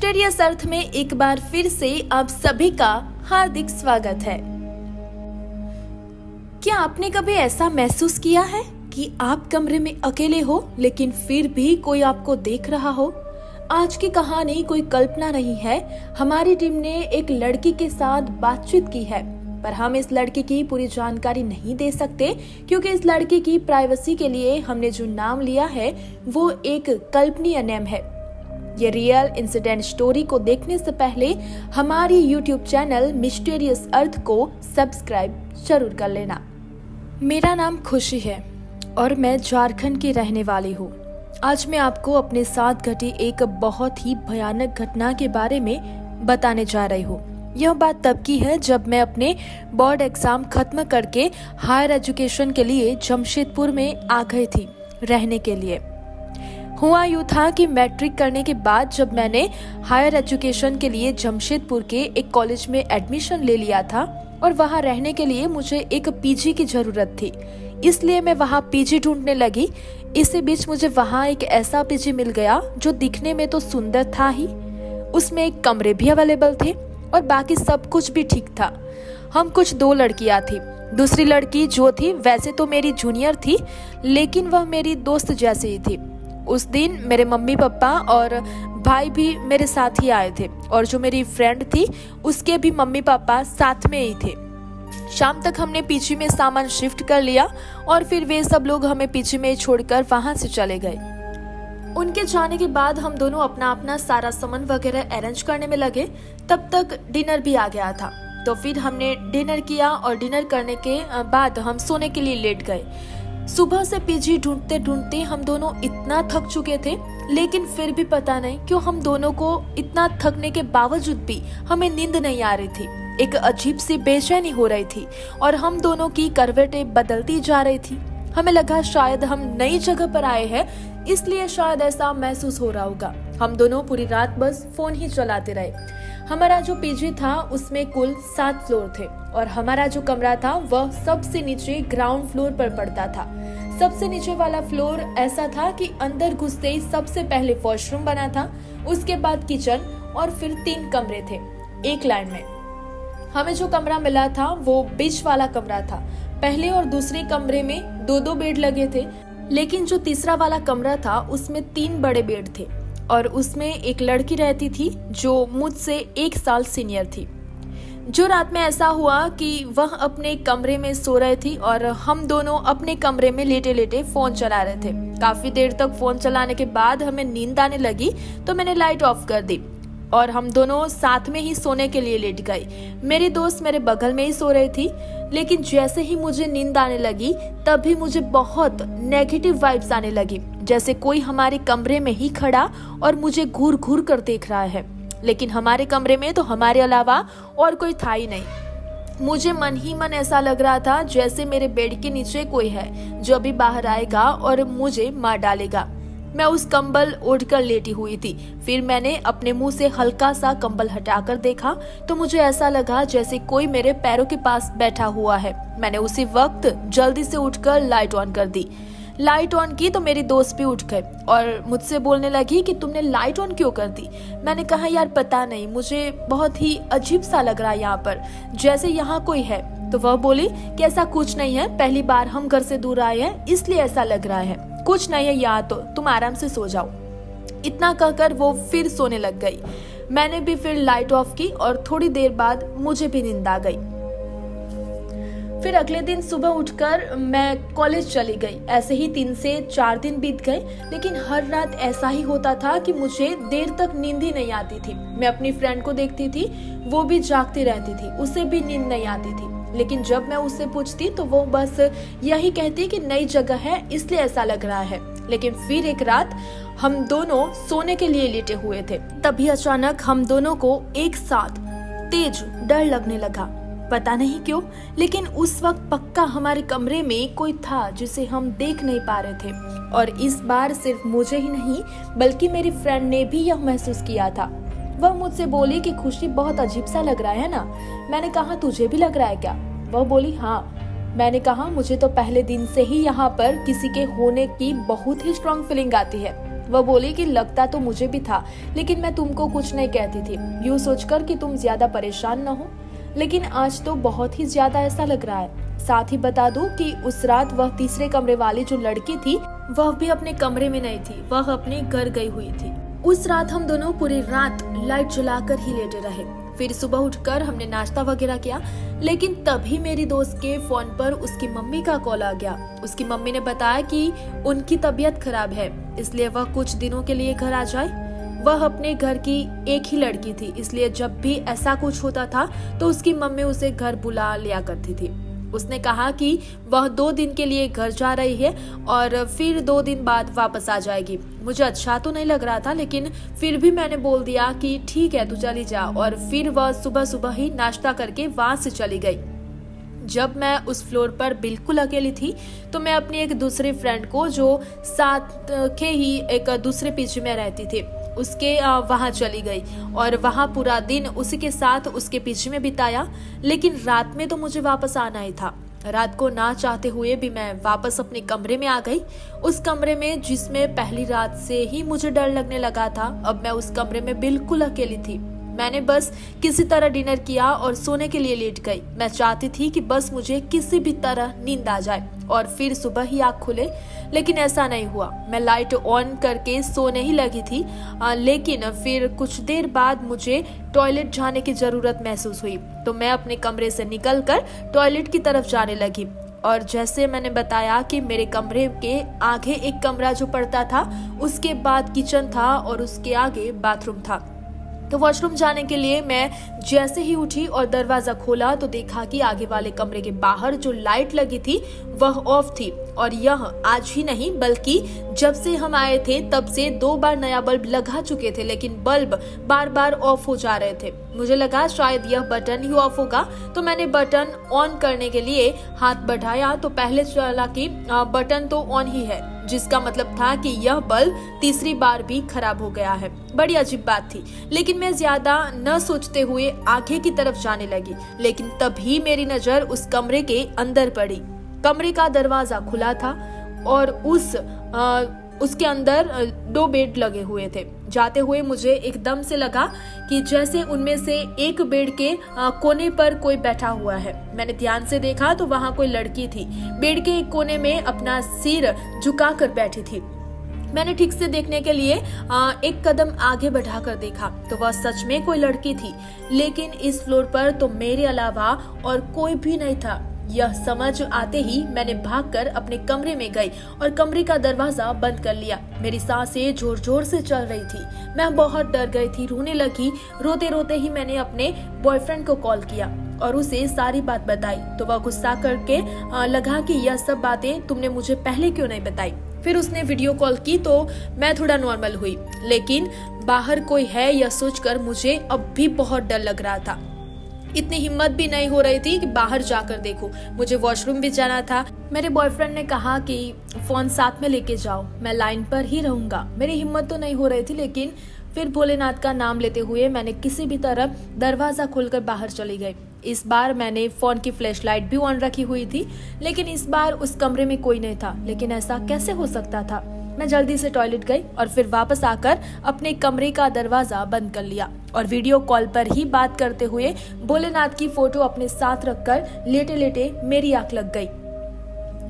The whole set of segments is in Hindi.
मिस्टीरियस अर्थ में एक बार फिर से आप सभी का हार्दिक स्वागत है। क्या आपने कभी ऐसा महसूस किया है कि आप कमरे में अकेले हो लेकिन फिर भी कोई आपको देख रहा हो? आज की कहानी कोई कल्पना नहीं है। हमारी टीम ने एक लड़की के साथ बातचीत की है, पर हम इस लड़की की पूरी जानकारी नहीं दे सकते क्योंकि इस लड़की की प्राइवेसी के लिए हमने जो नाम लिया है वो एक कल्पनीय नेम है। ये रियल इंसिडेंट स्टोरी को देखने से पहले हमारी YouTube चैनल मिस्टीरियस अर्थ को सब्सक्राइब जरूर कर लेना। मेरा नाम खुशी है और मैं झारखंड की रहने वाली हूँ। आज मैं आपको अपने साथ घटी एक बहुत ही भयानक घटना के बारे में बताने जा रही हूँ। यह बात तब की है जब मैं अपने बोर्ड एग्जाम खत्म करके हायर एजुकेशन के लिए जमशेदपुर में आ गई थी रहने के लिए। हुआ यूँ था कि मैट्रिक करने के बाद जब मैंने हायर एजुकेशन के लिए जमशेदपुर के एक कॉलेज में एडमिशन ले लिया था और वहाँ रहने के लिए मुझे एक पीजी की जरूरत थी, इसलिए मैं वहाँ पीजी ढूंढने लगी। इसी बीच मुझे वहाँ एक ऐसा पीजी मिल गया जो दिखने में तो सुंदर था ही, उसमें एक कमरे भी अवेलेबल थे और बाकी सब कुछ भी ठीक था। हम कुछ 2 लड़कियां थी। दूसरी लड़की जो थी वैसे तो मेरी जूनियर थी, लेकिन वह मेरी दोस्त जैसी ही थी। उस दिन मेरे मम्मी पापा और भाई भी मेरे साथ ही आए थे और जो मेरी फ्रेंड थी उसके भी मम्मी पापा साथ में ही थे। शाम तक हमने पीजी में सामान शिफ्ट कर लिया और फिर वे सब लोग हमें पीजी में छोड़कर वहां से चले गए। उनके जाने के बाद हम दोनों अपना अपना सारा सामान वगैरह अरेंज करने में लगे। तब तक डिनर भी आ गया था, तो फिर हमने डिनर किया और डिनर करने के बाद हम सोने के लिए लेट गए। सुबह से पीजी ढूंढते ढूंढते हम दोनों इतना थक चुके थे, लेकिन फिर भी पता नहीं क्यों हम दोनों को इतना थकने के बावजूद भी हमें नींद नहीं आ रही थी। एक अजीब सी बेचैनी हो रही थी और हम दोनों की करवटें बदलती जा रही थी। हमें लगा शायद हम नई जगह पर आए हैं, इसलिए शायद ऐसा महसूस हो रहा होगा। हम दोनों पूरी रात बस फोन ही चलाते रहे। हमारा जो पीजी था उसमें कुल 7 फ्लोर थे और हमारा जो कमरा था वह सबसे नीचे ग्राउंड फ्लोर पर पड़ता था। सबसे नीचे वाला फ्लोर ऐसा था कि अंदर घुसते ही सबसे पहले वॉशरूम बना था, उसके बाद किचन और फिर 3 कमरे थे एक लाइन में। हमें जो कमरा मिला था वो बीच वाला कमरा था। पहले और दूसरे कमरे में 2-2 बेड लगे थे, लेकिन जो तीसरा वाला कमरा था उसमें 3 बड़े बेड थे और उसमें एक लड़की रहती थी जो मुझसे 1 साल सीनियर थी। जो रात में ऐसा हुआ कि वह अपने कमरे में सो रही थी और हम दोनों अपने कमरे में लेटे लेटे फोन चला रहे थे। काफी देर तक फोन चलाने के बाद हमें नींद आने लगी, तो मैंने लाइट ऑफ कर दी और हम दोनों साथ में ही सोने के लिए लेट गए। मेरी दोस्त मेरे बगल में ही सो रही थी, लेकिन जैसे ही मुझे नींद आने लगी तभी मुझे बहुत नेगेटिव वाइब्स आने लगी, जैसे कोई हमारे कमरे में ही खड़ा और मुझे घूर घूर कर देख रहा है। लेकिन हमारे कमरे में तो हमारे अलावा और कोई था ही नहीं। मुझे मन ही मन ऐसा लग रहा था जैसे मेरे बेड के नीचे कोई है जो अभी बाहर आएगा और मुझे मार डालेगा। मैं उस कंबल ओढ़कर लेटी हुई थी। फिर मैंने अपने मुंह से हल्का सा कंबल हटाकर देखा तो मुझे ऐसा लगा जैसे कोई मेरे पैरों के पास बैठा हुआ है। मैंने उसी वक्त जल्दी से उठकर लाइट ऑन कर दी। लाइट ऑन की तो मेरी दोस्त भी उठ गए और मुझसे बोलने लगी कि तुमने लाइट ऑन क्यों कर दी। मैंने कहा यार पता नहीं, मुझे बहुत ही अजीब सा लग रहा है यहाँ पर, जैसे यहाँ कोई है। तो वह बोली कि ऐसा कुछ नहीं है, पहली बार हम घर से दूर आए हैं इसलिए ऐसा लग रहा है, कुछ नहीं है यहाँ तो, तुम आराम से सो जाओ। इतना कहकर वो फिर सोने लग गई। मैंने भी फिर लाइट ऑफ की और थोड़ी देर बाद मुझे भी नींद आ गई। फिर अगले दिन सुबह उठकर मैं कॉलेज चली गई। ऐसे ही 3 से 4 दिन बीत गए, लेकिन हर रात ऐसा ही होता था कि मुझे देर तक नींद ही नहीं आती थी। मैं अपनी फ्रेंड को देखती थी, वो भी जागती रहती थी, उसे भी नींद नहीं आती थी। लेकिन जब मैं उससे पूछती तो वो बस यही कहती कि नई जगह है इसलिए ऐसा लग रहा है। लेकिन फिर एक रात हम दोनों सोने के लिए लेटे हुए थे, तभी अचानक हम दोनों को एक साथ तेज डर लगने लगा। पता नहीं क्यों, लेकिन उस वक्त पक्का हमारे कमरे में कोई था जिसे हम देख नहीं पा रहे थे। और इस बार सिर्फ मुझे ही नहीं बल्कि मेरी फ्रेंड ने भी यह महसूस किया था। वह मुझसे बोली कि खुशी बहुत अजीब सा लग रहा है ना। मैंने कहा तुझे भी लग रहा है क्या? वह बोली हाँ। मैंने कहा मुझे तो पहले दिन से ही यहाँ पर किसी के होने की बहुत ही स्ट्रॉन्ग फीलिंग आती है। वह बोली कि लगता तो मुझे भी था, लेकिन मैं तुमको कुछ नहीं कहती थी, यूँ सोचकर कि तुम ज्यादा परेशान न हो। लेकिन आज तो बहुत ही ज्यादा ऐसा लग रहा है। साथ ही बता दूं कि उस रात वह तीसरे कमरे वाली जो लड़की थी वह भी अपने कमरे में नहीं थी, वह अपने घर गई हुई थी। उस रात हम दोनों पूरी रात लाइट जलाकर ही लेटे रहे। फिर सुबह उठकर हमने नाश्ता वगैरह किया, लेकिन तभी मेरी दोस्त के फोन पर उसकी मम्मी का कॉल आ गया। उसकी मम्मी ने बताया कि उनकी तबीयत खराब है, इसलिए वह कुछ दिनों के लिए घर आ जाए। वह अपने घर की एक ही लड़की थी, इसलिए जब भी ऐसा कुछ होता था तो उसकी मम्मी उसे घर बुला लिया करती थी। उसने कहा कि वह 2 दिन के लिए घर जा रही है और फिर 2 दिन बाद वापस आ जाएगी। मुझे अच्छा तो नहीं लग रहा था, लेकिन फिर भी मैंने बोल दिया कि ठीक है, तू चली जा। और फिर वह सुबह सुबह ही नाश्ता करके वहां से चली गई। जब मैं उस फ्लोर पर बिल्कुल अकेली थी तो मैं अपनी एक दूसरी फ्रेंड को, जो साथ के ही एक दूसरे पीछे में रहती थी, उसके वहां चली गई और वहां पूरा दिन उसी के साथ उसके पीछे में बिताया। लेकिन रात में तो मुझे वापस आना ही था। रात को ना चाहते हुए भी मैं वापस अपने कमरे में आ गई। उस कमरे में जिसमें पहली रात से ही मुझे डर लगने लगा था, अब मैं उस कमरे में बिल्कुल अकेली थी। मैंने बस किसी तरह डिनर किया और सोने के लिए लेट गई। मैं चाहती थी कि बस मुझे किसी भी तरह नींद आ जाए और फिर सुबह ही आँख खुले, लेकिन ऐसा नहीं हुआ। मैं लाइट ऑन करके सोने ही लगी थी, लेकिन फिर कुछ देर बाद मुझे टॉयलेट जाने की जरूरत महसूस हुई, तो मैं अपने कमरे से निकलकर टॉयलेट की तरफ जाने लगी। और जैसे मैंने बताया कि मेरे कमरे के आगे एक कमरा जो पड़ता था, उसके बाद किचन था और उसके आगे बाथरूम था। तो वॉशरूम जाने के लिए मैं जैसे ही उठी और दरवाजा खोला तो देखा कि आगे वाले कमरे के बाहर जो लाइट लगी थी वह ऑफ थी। और यह आज ही नहीं बल्कि जब से हम आए थे तब से 2 बार नया बल्ब लगा चुके थे, लेकिन बल्ब बार बार ऑफ हो जा रहे थे। मुझे लगा शायद यह बटन ही ऑफ होगा, तो मैंने बटन ऑन करने के लिए हाथ बढ़ाया तो पहले चला कि बटन तो ऑन ही है, जिसका मतलब था कि यह बल्ब तीसरी बार भी खराब हो गया है। बड़ी अजीब बात थी, लेकिन मैं ज्यादा न सोचते हुए आगे की तरफ जाने लगी। लेकिन तभी मेरी नजर उस कमरे के अंदर पड़ी। कमरे का दरवाजा खुला था और उसके अंदर 2 बेड लगे हुए थे। जाते हुए मुझे एकदम से लगा कि जैसे उनमें से एक बेड के कोने पर कोई बैठा हुआ है। मैंने ध्यान से देखा तो वहां कोई लड़की थी, बेड के एक कोने में अपना सिर झुकाकर बैठी थी। मैंने ठीक से देखने के लिए एक कदम आगे बढ़ाकर देखा तो वह सच में कोई लड़की थी, लेकिन इस फ्लोर पर तो मेरे अलावा और कोई भी नहीं था। यह समझ आते ही मैंने भागकर अपने कमरे में गई और कमरे का दरवाजा बंद कर लिया। मेरी सांसें जोर जोर से चल रही थी, मैं बहुत डर गई थी, रोने लगी। रोते रोते ही मैंने अपने बॉयफ्रेंड को कॉल किया और उसे सारी बात बताई, तो वह गुस्सा करके लगा कि यह सब बातें तुमने मुझे पहले क्यों नहीं बताई। फिर उसने वीडियो कॉल की तो मैं थोड़ा नॉर्मल हुई, लेकिन बाहर कोई है यह सोचकर मुझे अब भी बहुत डर लग रहा था। इतनी हिम्मत भी नहीं हो रही थी कि बाहर जाकर देखूं। मुझे वॉशरूम भी जाना था। मेरे बॉयफ्रेंड ने कहा कि फोन साथ में लेके जाओ, मैं लाइन पर ही रहूंगा। मेरी हिम्मत तो नहीं हो रही थी, लेकिन फिर भोलेनाथ का नाम लेते हुए मैंने किसी भी तरह दरवाजा खोलकर बाहर चली गई। इस बार मैंने फोन की फ्लैशलाइट भी ऑन रखी हुई थी, लेकिन इस बार उस कमरे में कोई नहीं था। लेकिन ऐसा कैसे हो सकता था? मैं जल्दी से टॉयलेट गई और फिर वापस आकर अपने कमरे का दरवाजा बंद कर लिया और वीडियो कॉल पर ही बात करते हुए भोलेनाथ की फोटो अपने साथ रखकर लेटे लेटे मेरी आंख लग गई।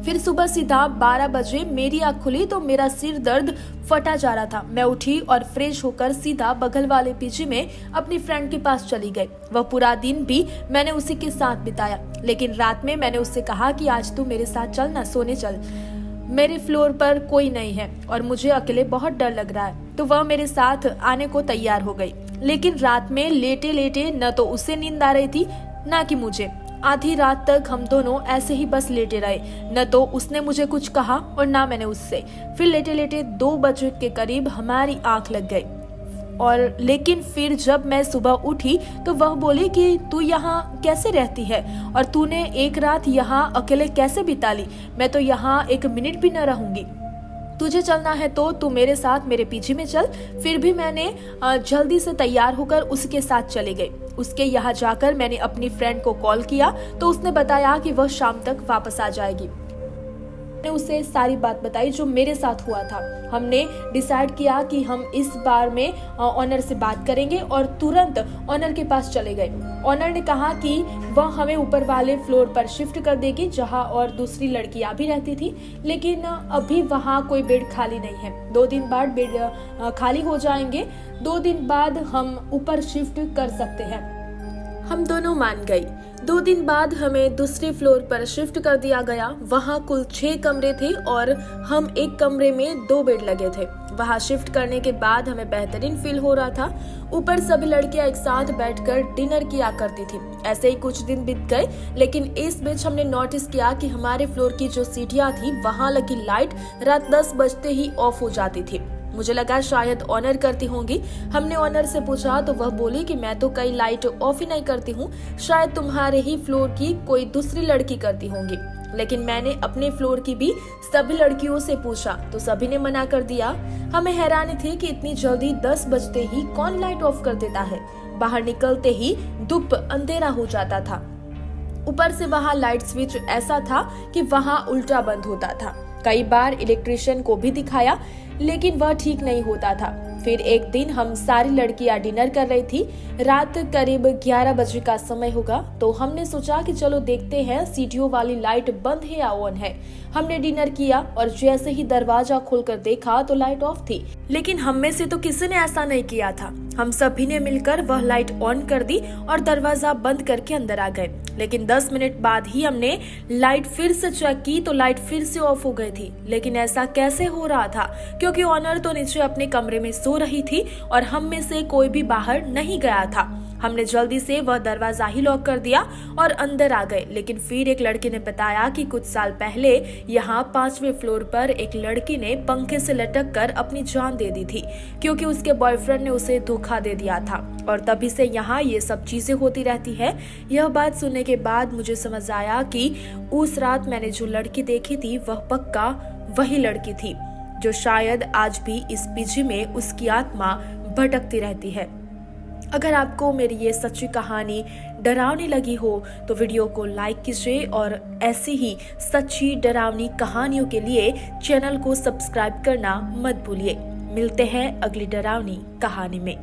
फिर सुबह सीधा 12 बजे मेरी आंख खुली तो मेरा सिर दर्द फटा जा रहा था। मैं उठी और फ्रेश होकर सीधा बगल वाले पीजी में अपनी फ्रेंड के पास चली गई। वह पूरा दिन भी मैंने उसी के साथ बिताया, लेकिन रात में मैंने उससे कहा कि आज तू मेरे साथ चल ना, सोने चल। मेरे फ्लोर पर कोई नहीं है और मुझे अकेले बहुत डर लग रहा है, तो वह मेरे साथ आने को तैयार हो गई। लेकिन रात में लेटे लेटे न तो उसे नींद आ रही थी न कि मुझे। आधी रात तक हम दोनों ऐसे ही बस लेटे रहे, न तो उसने मुझे कुछ कहा और ना मैंने उससे। फिर लेटे लेटे 2 बजे के करीब हमारी आंख लग गई। और लेकिन फिर जब मैं सुबह उठी तो वह बोली कि तू यहाँ कैसे रहती है और तूने एक रात यहाँ अकेले कैसे बिता ली? मैं तो यहाँ 1 मिनट भी न रहूंगी। तुझे चलना है तो तू मेरे साथ मेरे पीछे में चल। फिर भी मैंने जल्दी से तैयार होकर उसके साथ चली गई। उसके यहाँ जाकर मैंने अपनी फ्रेंड को कॉल किया तो उसने बताया कि वह शाम तक वापस आ जाएगी। ने उसे सारी बात बताई जो मेरे साथ हुआ था। हमने डिसाइड किया कि हम इस बार में ऑनर से बात करेंगे और तुरंत ऑनर के पास चले गए। ऑनर ने कहा कि वह हमें ऊपर वाले फ्लोर पर शिफ्ट कर देगी जहां और दूसरी लड़कियां भी रहती थी, लेकिन अभी वहां कोई बेड खाली नहीं है। 2 दिन बाद बेड खाली हो जाएंगे, 2 दिन बाद हम ऊपर शिफ्ट कर सकते हैं। हम दोनों मान गई। 2 दिन बाद हमें दूसरे फ्लोर पर शिफ्ट कर दिया गया। वहाँ कुल 6 कमरे थे और हम एक कमरे में 2 बेड लगे थे। वहाँ शिफ्ट करने के बाद हमें बेहतरीन फील हो रहा था। ऊपर सभी लड़कियां एक साथ बैठकर डिनर किया करती थी। ऐसे ही कुछ दिन बीत गए, लेकिन इस बीच हमने नोटिस किया कि हमारे फ्लोर की जो सीढ़ियां थी वहाँ लगी लाइट रात 10 बजते ही ऑफ हो जाती थी। मुझे लगा शायद ऑनर करती होंगी। हमने ऑनर से पूछा तो वह बोली कि मैं तो कई लाइट ऑफ ही नहीं करती हूँ, शायद तुम्हारे ही फ्लोर की कोई दूसरी लड़की करती होंगी। लेकिन मैंने अपने फ्लोर की भी सभी लड़कियों से पूछा तो सभी ने मना कर दिया। हमें हैरानी थी कि इतनी जल्दी 10 बजते ही कौन लाइट ऑफ कर देता है। बाहर निकलते ही धूप अंधेरा हो जाता था। ऊपर से वहाँ लाइट स्विच ऐसा था कि वहाँ उल्टा बंद होता था। कई बार इलेक्ट्रिशियन को भी दिखाया, लेकिन वह ठीक नहीं होता था। फिर एक दिन हम सारी लड़कियां डिनर कर रही थी। रात करीब 11 बजे का समय होगा, तो हमने सोचा कि चलो देखते हैं सीढ़ियों वाली लाइट बंद है या ऑन है। हमने डिनर किया और जैसे ही दरवाजा खोलकर देखा तो लाइट ऑफ थी, लेकिन हम में से तो किसी ने ऐसा नहीं किया था। हम सभी ने मिलकर वह लाइट ऑन कर दी और दरवाजा बंद करके अंदर आ गए। लेकिन 10 मिनट बाद ही हमने लाइट फिर से चेक की तो लाइट फिर से ऑफ हो गई थी। लेकिन ऐसा कैसे हो रहा था? क्योंकि ऑनर तो नीचे अपने कमरे में सो रही थी और हम में से कोई भी बाहर नहीं गया था। हमने जल्दी से वह दरवाजा ही लॉक कर दिया और अंदर आ गए। लेकिन फिर एक लड़के ने बताया कि कुछ साल पहले यहाँ 5वें फ्लोर पर एक लड़की ने पंखे से लटक कर अपनी जान दे दी थी, क्योंकि उसके बॉयफ्रेंड ने उसे धोखा दे दिया था और तभी से यहाँ ये सब चीजें होती रहती है। यह बात सुनने के बाद मुझे समझ आया कि उस रात मैंने जो लड़की देखी थी वह पक्का वही लड़की थी जो शायद आज भी इस पीजी में उसकी आत्मा भटकती रहती है। अगर आपको मेरी ये सच्ची कहानी डरावनी लगी हो तो वीडियो को लाइक कीजिए और ऐसी ही सच्ची डरावनी कहानियों के लिए चैनल को सब्सक्राइब करना मत भूलिए। मिलते हैं अगली डरावनी कहानी में।